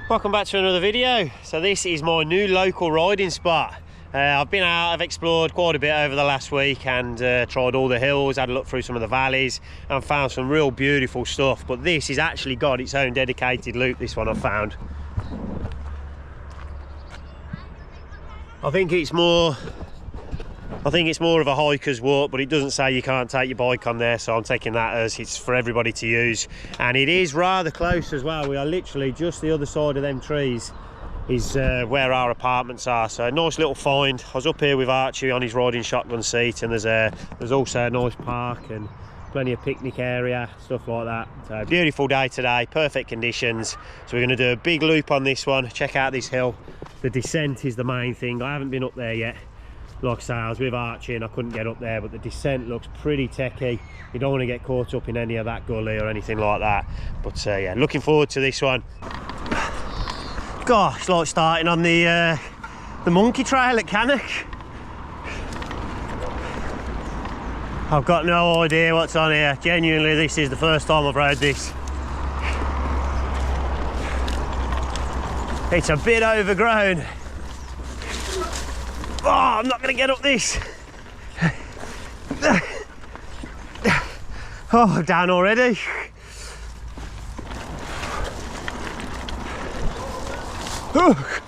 Welcome back to another video. So this is my new local riding spot. I've been out, I've explored quite a bit over the last week and tried all the hills, had a look through some of the valleys and found some real beautiful stuff. But this has actually got its own dedicated loop, this one I've found. I think it's more of a hiker's walk, but it doesn't say you can't take your bike on there, so I'm taking that as it's for everybody to use. And it is rather close as well. We are literally just the other side of them trees is where our apartments are, so a nice little find. I was up here with Archie on his riding shotgun seat, and there's also a nice park and plenty of picnic area, stuff like that. So beautiful day today, perfect conditions. So we're going to do a big loop on this one, check out this hill. The descent is the main thing. I haven't been up there yet. Like I say, I was with Archie and I couldn't get up there, but the descent looks pretty techie. You don't want to get caught up in any of that gully or anything like that. But yeah, looking forward to this one. Gosh, like starting on the monkey trail at Cannock. I've got no idea what's on here. Genuinely, this is the first time I've rode this. It's a bit overgrown. Oh, I'm not going to get up this. Oh, I'm down already. Oh,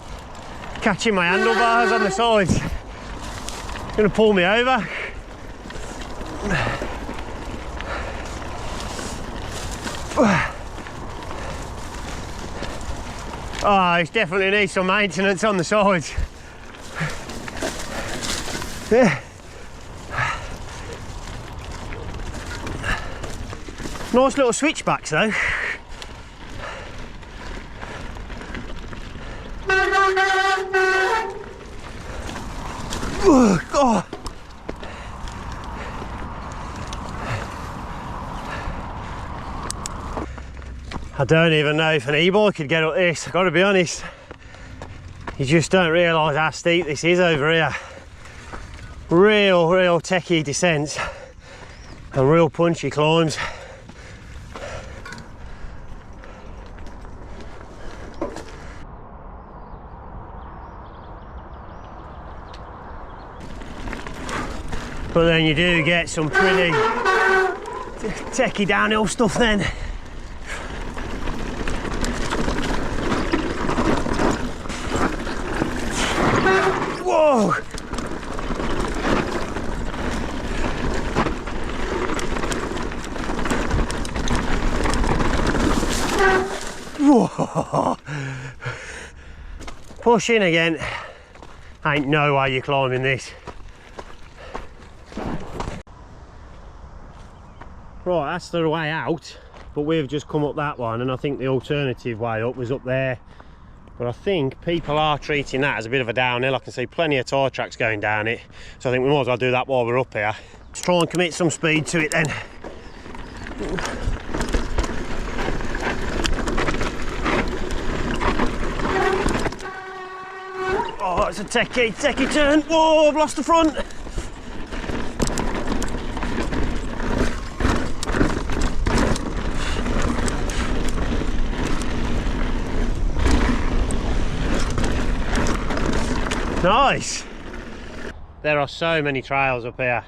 catching my handlebars on the sides. It's going to pull me over. Oh, it definitely needs some maintenance on the sides. Yeah. Nice little switchbacks though. Oh. I don't even know if an e-bike could get up this, I've got to be honest. You just don't realise how steep this is over here. Real techie descents and real punchy climbs. But then you do get some pretty techie downhill stuff then. Whoa! Whoa. Push in again. Ain't no way you're climbing this. Right, that's the way out, but we've just come up that one, and I think the alternative way up was up there. But I think people are treating that as a bit of a downhill. I can see plenty of tyre tracks going down it, so I think we might as well do that while we're up here. Let's try and commit some speed to it then. Oh, it's a techie turn. Whoa, I've lost the front. Nice. There are so many trails up here,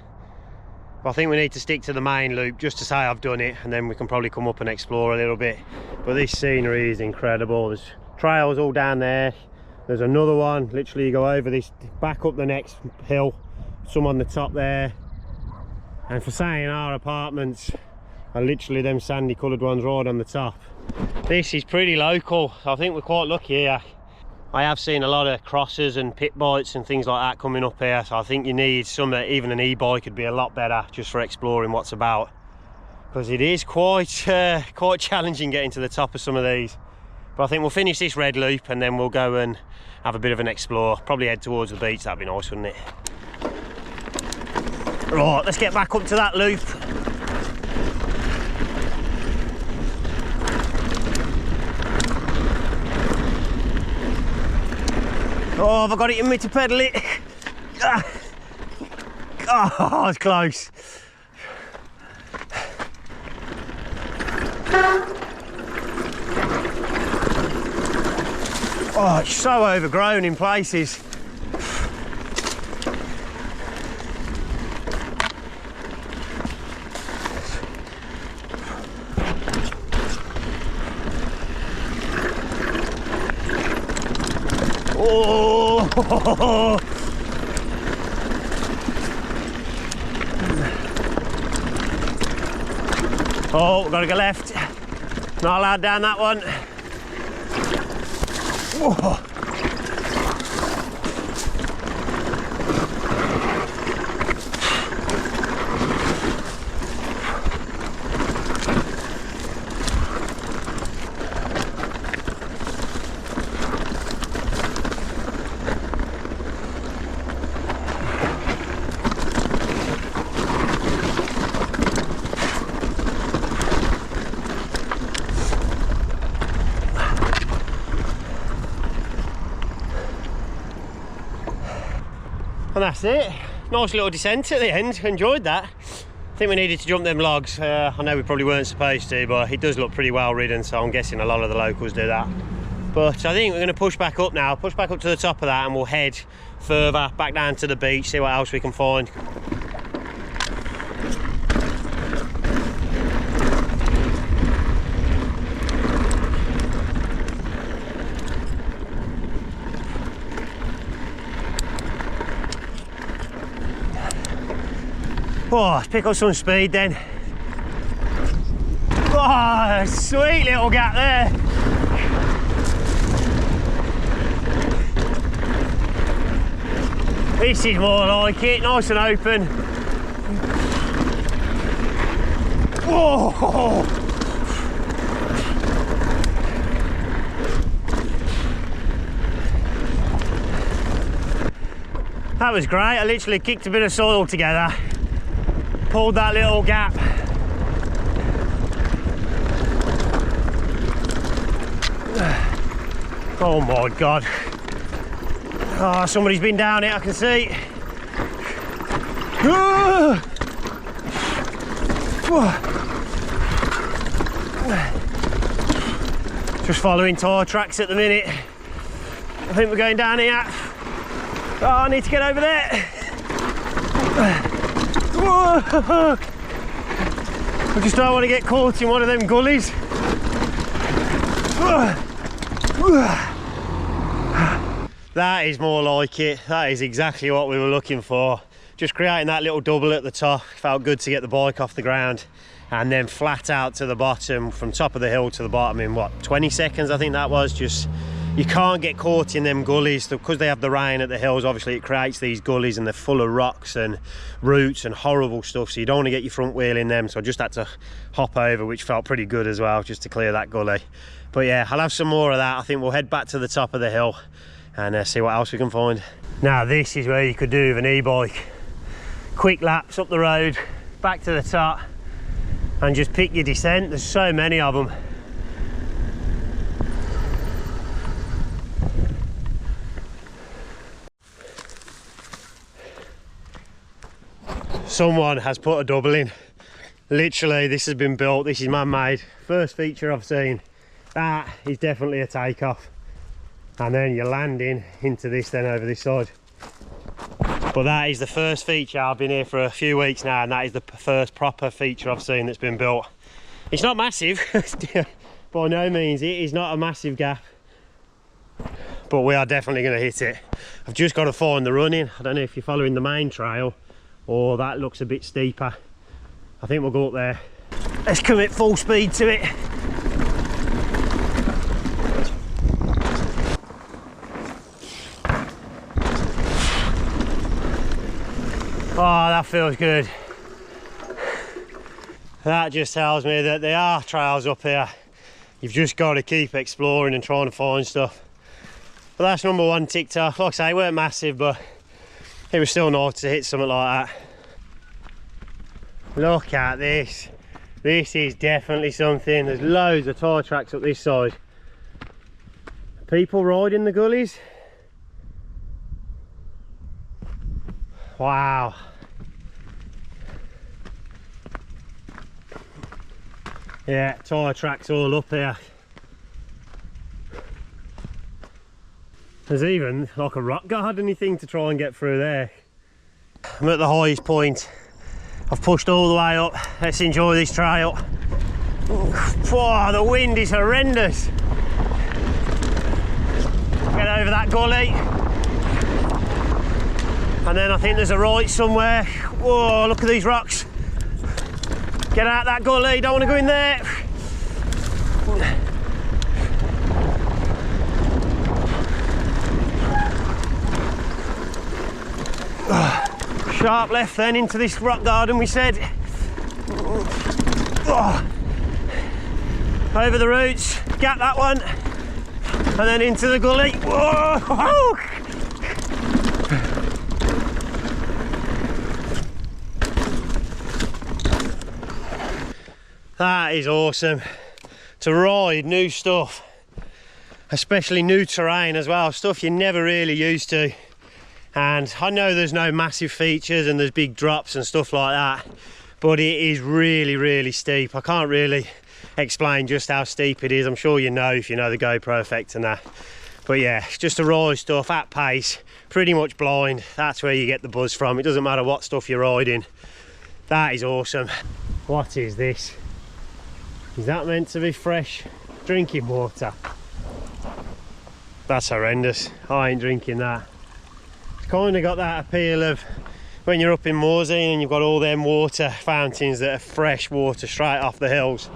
but I think we need to stick to the main loop just to say I've done it, and then we can probably come up and explore a little bit. But this scenery is incredible. There's trails all down there. There's another one, literally you go over this, back up the next hill, some on the top there. And for saying our apartments are literally them sandy coloured ones right on the top. This is pretty local, so I think we're quite lucky here. I have seen a lot of crosses and pit bites and things like that coming up here, so I think you need some, even an e-bike would be a lot better just for exploring what's about. Because it is quite challenging getting to the top of some of these. But I think we'll finish this red loop and then we'll go and have a bit of an explore. Probably head towards the beach, that'd be nice, wouldn't it? Right, let's get back up to that loop. Oh, have I got it in me to pedal it? Oh, it's close. Oh, it's so overgrown in places. Oh! Oh, we've got to go left. Not allowed down that one. Whoa. And that's it. Nice little descent at the end. Enjoyed that. I think we needed to jump them logs. I know we probably weren't supposed to, but it does look pretty well ridden, so I'm guessing a lot of the locals do that. But I think we're going to push back up now, push back up to the top of that, and we'll head further back down to the beach, see what else we can find. Oh, let's pick up some speed then. Oh, sweet little gap there. This is more like it, nice and open. Oh! That was great. I literally kicked a bit of soil together, pulled that little gap. Oh my God. Oh, somebody's been down it, I can see. Just following tire tracks at the minute. I think we're going down here. Oh, I need to get over there. I just don't want to get caught in one of them gullies. That is more like it. That is exactly what we were looking for. Just creating that little double at the top. Felt good to get the bike off the ground and then flat out to the bottom, from top of the hill to the bottom in what, 20 seconds I think that was. Just, you can't get caught in them gullies because they have the rain at the hills. Obviously it creates these gullies and they're full of rocks and roots and horrible stuff, so you don't want to get your front wheel in them. So I just had to hop over, which felt pretty good as well, just to clear that gully. But yeah, I'll have some more of that. I think we'll head back to the top of the hill and see what else we can find. Now this is where you could do with an e-bike. Quick laps up the road, back to the top, and just pick your descent. There's so many of them. Someone has put a double in. Literally, this has been built, this is man-made. First feature I've seen. That is definitely a takeoff. And then you're landing into this then over this side. But that is the first feature. I've been here for a few weeks now, and that is the first proper feature I've seen that's been built. It's not massive, by no means. It is not a massive gap, but we are definitely going to hit it. I've just got to find the running. I don't know if you're following the main trail or that looks a bit steeper. I think we'll go up there. Let's commit full speed to it. Oh, that feels good. That just tells me that there are trails up here. You've just got to keep exploring and trying to find stuff. But that's number one ticked off. Like I say, it weren't massive, but it was still nice to hit something like that. Look at this. This is definitely something. There's loads of tire tracks up this side. People riding the gullies. Wow. Yeah, tyre tracks all up here. There's even like a rock garden-y thing to try and get through there. I'm at the highest point. I've pushed all the way up. Let's enjoy this trail. Oh, the wind is horrendous. Get over that gully. And then I think there's a right somewhere. Whoa, look at these rocks. Get out that gully, don't want to go in there. Sharp left then into this rock garden we said. Over the roots, gap that one, and then into the gully. Whoa! That is awesome. To ride new stuff, especially new terrain as well, stuff you're never really used to. And I know there's no massive features and there's big drops and stuff like that, but it is really, really steep. I can't really explain just how steep it is. I'm sure you know if you know the GoPro effect and that. But yeah, it's just to ride stuff at pace, pretty much blind. That's where you get the buzz from. It doesn't matter what stuff you're riding. That is awesome. What is this? Is that meant to be fresh drinking water? That's horrendous. I ain't drinking that. Kind of got that appeal of when you're up in Morzine and you've got all them water fountains that are fresh water straight off the hills.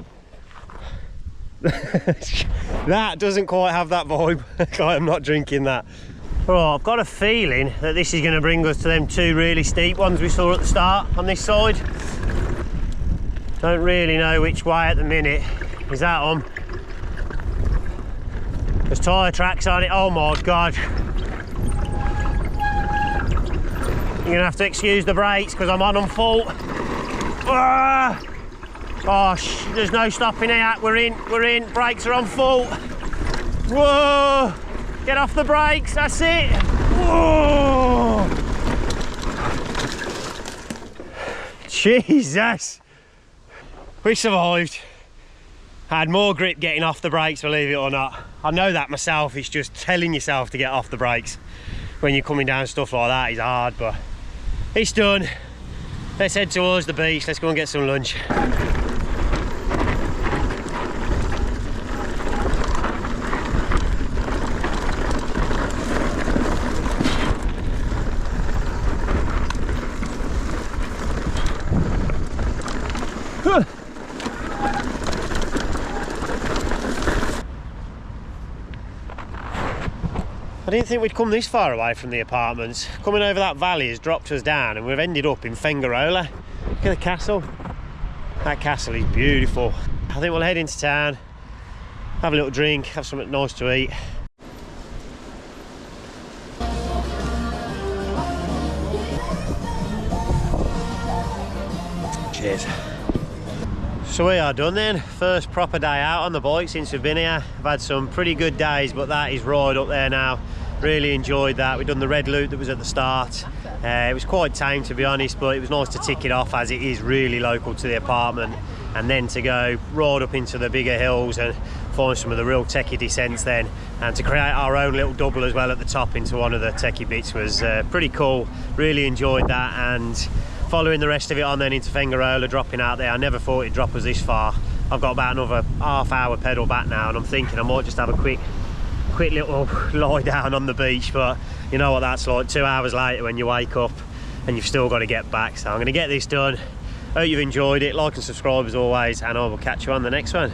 That doesn't quite have that vibe. I am not drinking that. Right, I've got a feeling that this is going to bring us to them two really steep ones we saw at the start on this side. Don't really know which way at the minute. Is that on? There's tyre tracks on it. Oh my god. You're gonna have to excuse the brakes because I'm on full. Ah! Oh, there's no stopping here. We're in. Brakes are on full. Whoa! Get off the brakes. That's it. Whoa! Jesus! We survived. Had more grip getting off the brakes, believe it or not. I know that myself. It's just telling yourself to get off the brakes when you're coming down stuff like that is hard, but it's done. Let's head towards the beach. Let's go and get some lunch. I didn't think we'd come this far away from the apartments. Coming over that valley has dropped us down and we've ended up in Fengarola. Look at the castle. That castle is beautiful. I think we'll head into town, have a little drink, have something nice to eat. Cheers. So we are done then. First proper day out on the bike since we've been here. I've had some pretty good days, but that is right up there now. Really enjoyed that. We've done the red loop that was at the start. It was quite tame to be honest, but it was nice to tick it off as it is really local to the apartment, and then to go right up into the bigger hills and find some of the real techie descents then, and to create our own little double as well at the top into one of the techie bits was pretty cool. Really enjoyed that, and following the rest of it on then into Fengarola, dropping out there. I never thought it'd drop us this far. I've got about another half-hour pedal back now, and I'm thinking I might just have a quick little lie down on the beach, but you know what that's like 2 hours later when you wake up and you've still got to get back. So I'm going to get this done. Hope you've enjoyed it. Like and subscribe as always, and I will catch you on the next one.